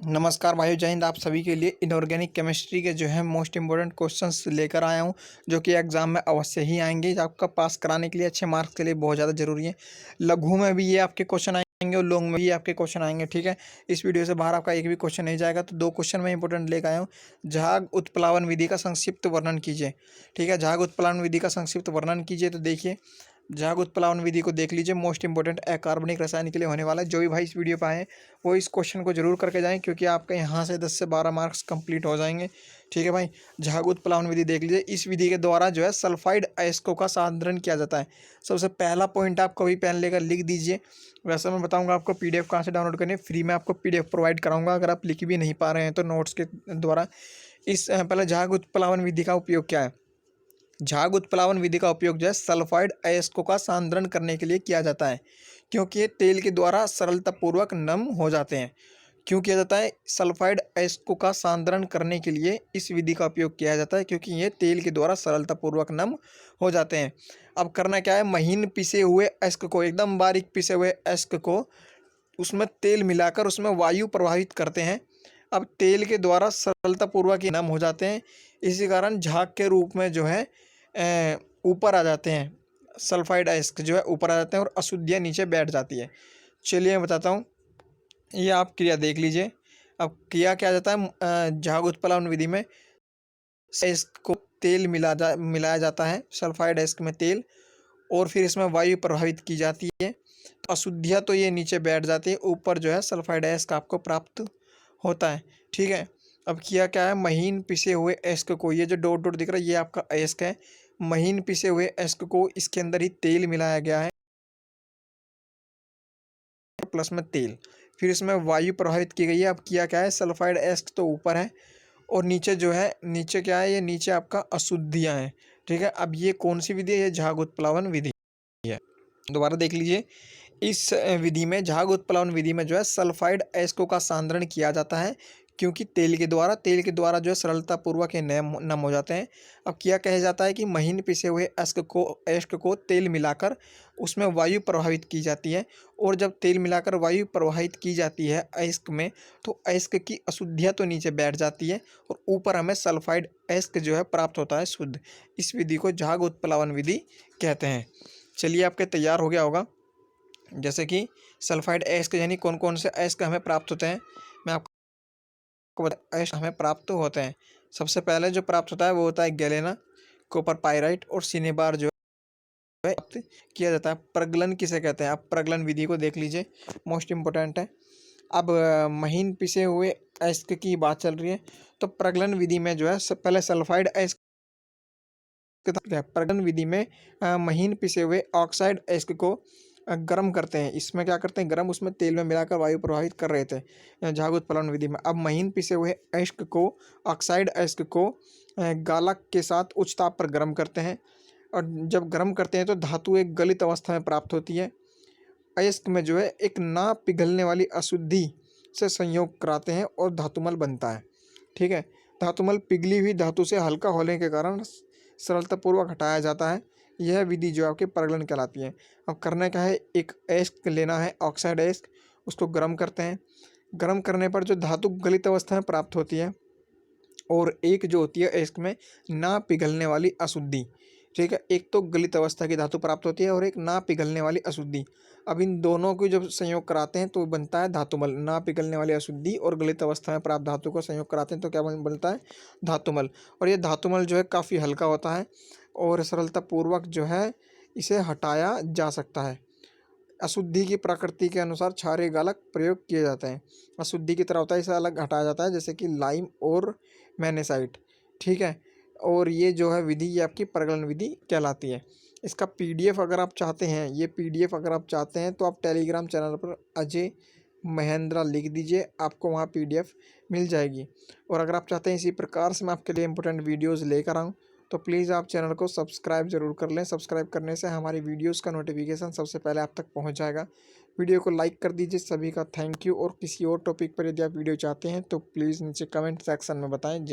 नमस्कार भाइयों, जय हिंद। आप सभी के लिए इनऑर्गेनिक केमिस्ट्री के जो है मोस्ट इंपॉर्टेंट क्वेश्चंस लेकर आया हूं, जो कि एग्जाम में अवश्य ही आएंगे। जो आपका पास कराने के लिए, अच्छे मार्क्स के लिए बहुत ज़्यादा जरूरी है। लघु में भी ये आपके क्वेश्चन आएंगे और लॉन्ग में भी आपके क्वेश्चन आएंगे। ठीक है, इस वीडियो से बाहर आपका एक भी क्वेश्चन नहीं जाएगा। तो 2 क्वेश्चन में इंपॉर्टेंट लेकर आया हूँ। झाग उत्प्लावन विधि का संक्षिप्त वर्णन कीजिए। ठीक है, झाग उत्प्लावन विधि का संक्षिप्त वर्णन कीजिए। तो देखिए, झाग उत्प्लावन विधि को देख लीजिए। मोस्ट इंपॉर्टेंट अकार्बनिक रसायन के लिए होने वाला है। जो भी भाई इस वीडियो पर आए वो इस क्वेश्चन को जरूर करके जाएं, क्योंकि आपके यहाँ से 10 से 12 मार्क्स कंप्लीट हो जाएंगे। ठीक है भाई, झाग उत्प्लावन विधि देख लीजिए। इस विधि के द्वारा जो है सल्फाइड अयस्कों का सांद्रण किया जाता है। सबसे पहला पॉइंट आप कभी पेन लेकर लिख दीजिए। वैसे मैं बताऊंगा आपको पीडीएफ कहाँ से डाउनलोड करनी है। फ्री में आपको पीडीएफ प्रोवाइड कराऊंगा। अगर आप लिख भी नहीं पा रहे हैं तो नोट्स के द्वारा। इस पहले झाग उत्प्लावन विधि का उपयोग क्या है। झाग उत्प्लावन विधि का उपयोग जो है सल्फाइड अयस्कों का सांद्रण करने के लिए किया जाता है, क्योंकि ये तेल के द्वारा सरलतापूर्वक नम हो जाते हैं। क्यों किया जाता है सल्फाइड अयस्कों का सांद्रण करने के लिए इस विधि का उपयोग किया जाता है, क्योंकि ये तेल के द्वारा सरलतापूर्वक नम हो जाते हैं। अब करना क्या है, महीन पिसे हुए अयस्क को, एकदम बारीक पिसे हुए अयस्क को उसमें तेल मिलाकर उसमें वायु प्रवाहित करते हैं। अब तेल के द्वारा सरलतापूर्वक ये नम हो जाते हैं। इसी कारण झाग के रूप में जो है ऊपर आ जाते हैं। सल्फाइड अयस्क जो है ऊपर आ जाते हैं और अशुद्धियाँ नीचे बैठ जाती है। चलिए मैं बताता हूँ। ये आप क्रिया देख लीजिए। अब क्रिया क्या जाता है, झाग उत्प्लावन विधि में अयस्क को तेल मिलाया जाता है, सल्फाइड अयस्क में तेल, और फिर इसमें वायु प्रभावित की जाती है। तो अशुद्धियाँ तो ये नीचे बैठ जाती है, ऊपर जो है सल्फाइड अयस्क आपको प्राप्त होता है। ठीक है, अब किया क्या है, महीन पिसे हुए अयस्क को, ये जो डॉट डॉट दिख रहा है ये आपका अयस्क है। महीन पिसे हुए अयस्क को इसके अंदर ही तेल मिलाया गया है, प्लस में तेल, फिर इसमें वायु प्रभावित की गई है। अब किया क्या है, सल्फाइड अयस्क तो ऊपर है और नीचे जो है, नीचे क्या है, ये नीचे आपका अशुद्धियाँ हैं। ठीक है, अब ये कौन सी विधि है, ये झाग उत्प्लावन विधि है। दोबारा देख लीजिए। इस विधि में, झाग उत्प्लावन विधि में जो है सल्फाइड अयस्कों का सांद्रण किया जाता है, क्योंकि तेल के द्वारा जो है सरलतापूर्वक ये नम हो जाते हैं। अब किया कहा जाता है कि महीन पिसे हुए अयस्क को तेल मिलाकर उसमें वायु प्रवाहित की जाती है, और जब तेल मिलाकर वायु प्रवाहित की जाती है अयस्क में, तो अयस्क की अशुद्धियाँ तो नीचे बैठ जाती है और ऊपर हमें सल्फाइड अयस्क जो है प्राप्त होता है शुद्ध। इस विधि को झाग उत्प्लावन विधि कहते हैं। चलिए, आपके तैयार हो गया होगा। जैसे कि सल्फाइड अयस्क यानी कौन कौन से अयस्क हमें प्राप्त होते हैं, मैं आपको अयस्क हमें प्राप्त होते हैं। सबसे पहले जो प्राप्त होता है वो होता है गैलेना, कॉपर पाइराइट और सिनेबार जो है प्राप्त किया जाता है। प्रगलन किसे कहते हैं, आप प्रगलन विधि को देख लीजिए, मोस्ट इंपॉर्टेंट है। अब महीन पिसे हुए अयस्क की बात चल रही है, तो प्रगलन विधि में जो है पहले सल्फाइड अयस्क, प्रगलन विधि में महीन पिसे हुए ऑक्साइड अयस्क को गर्म करते हैं। इसमें क्या करते हैं, गर्म, उसमें तेल में मिलाकर वायु प्रवाहित कर रहे थे झाग उत्प्लावन विधि में। अब महीन पिसे हुए अयस्क को, ऑक्साइड अयस्क को गालक के साथ उच्च ताप पर गर्म करते हैं, और जब गर्म करते हैं तो धातु एक गलित अवस्था में प्राप्त होती है। अयस्क में जो है एक ना पिघलने वाली अशुद्धि से संयोग कराते हैं और धातुमल बनता है। ठीक है, धातुमल पिघली हुई धातु से हल्का होने के कारण सरलतापूर्वक हटाया जाता है। यह विधि जो आपके प्रगलन कहलाती है। अब करना क्या है, एक अयस्क लेना है, ऑक्साइड अयस्क, उसको गर्म करते हैं। गर्म करने पर जो धातु गलित अवस्था में प्राप्त होती है, और एक जो होती है अयस्क में ना पिघलने वाली अशुद्धि। ठीक है, एक तो गलित अवस्था की धातु प्राप्त होती है और एक ना पिघलने वाली अशुद्धि। अब इन दोनों को जब संयोग कराते हैं तो बनता है धातुमल। ना पिघलने वाली अशुद्धि और गलित अवस्था में प्राप्त धातु को संयोग कराते हैं तो क्या बनता है, धातुमल। और ये धातुमल जो है काफ़ी हल्का होता है और सरलतापूर्वक जो है इसे हटाया जा सकता है। अशुद्धि की प्रकृति के अनुसार क्षारीय गालक प्रयोग किए जाते हैं। अशुद्धि की तरह होता है, इसे अलग हटाया जाता है, जैसे कि लाइम और मैग्नेसाइट। ठीक है, और ये जो है विधि, ये आपकी प्रगलन विधि कहलाती है। इसका पीडीएफ अगर आप चाहते हैं, ये पीडीएफ अगर आप चाहते हैं तो आप टेलीग्राम चैनल पर अजय महेंद्रा लिख दीजिए, आपको वहाँ पीडीएफ मिल जाएगी। और अगर आप चाहते हैं इसी प्रकार से मैं आपके लिए इंपॉर्टेंट वीडियोज़ लेकर आऊँ, तो प्लीज़ आप चैनल को सब्सक्राइब ज़रूर कर लें। सब्सक्राइब करने से हमारी वीडियोस का नोटिफिकेशन सबसे पहले आप तक पहुंच जाएगा। वीडियो को लाइक कर दीजिए। सभी का थैंक यू। और किसी और टॉपिक पर यदि आप वीडियो चाहते हैं तो प्लीज़ नीचे कमेंट सेक्शन में बताएं।